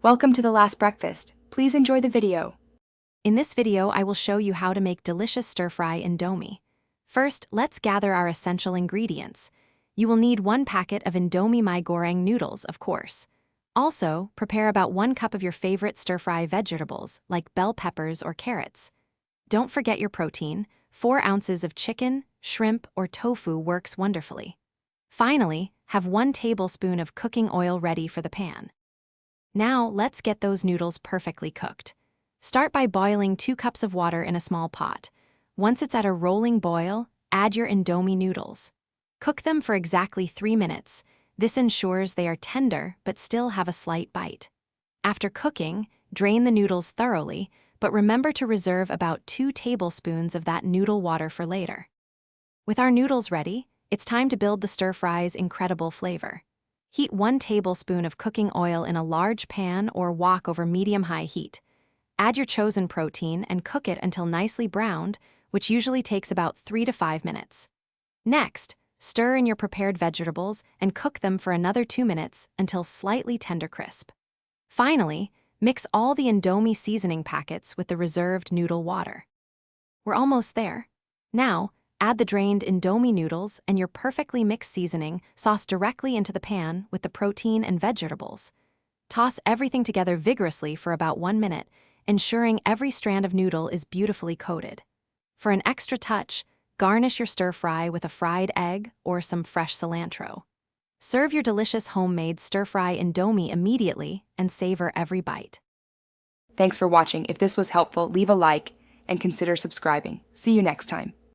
Welcome to the last breakfast. Please enjoy the video. In this video, I will show you how to make delicious stir-fry Indomie. First, let's gather our essential ingredients. You will need 1 packet of Indomie my goreng noodles, of course. Also, prepare about 1 cup of your favorite stir-fry vegetables, like bell peppers or carrots. Don't forget your protein. 4 ounces of chicken, shrimp, or tofu works wonderfully. Finally, have 1 tablespoon of cooking oil ready for the pan. Now, let's get those noodles perfectly cooked. Start by boiling 2 cups of water in a small pot. Once it's at a rolling boil, add your Indomie noodles. Cook them for exactly 3 minutes. This ensures they are tender but still have a slight bite. After cooking, drain the noodles thoroughly, but remember to reserve about 2 tablespoons of that noodle water for later. With our noodles ready, it's time to build the stir-fry's incredible flavor. Heat 1 tablespoon of cooking oil in a large pan or wok over medium-high heat. Add your chosen protein and cook it until nicely browned, which usually takes about 3 to 5 minutes. Next, stir in your prepared vegetables and cook them for another 2 minutes until slightly tender crisp. Finally, mix all the Indomie seasoning packets with the reserved noodle water. We're almost there. Now, add the drained Indomie noodles and your perfectly mixed seasoning sauce directly into the pan with the protein and vegetables. Toss everything together vigorously for about 1 minute, ensuring every strand of noodle is beautifully coated. For an extra touch, garnish your stir-fry with a fried egg or some fresh cilantro. Serve your delicious homemade stir-fry Indomie immediately and savor every bite. Thanks for watching. If this was helpful, leave a like and consider subscribing. See you next time.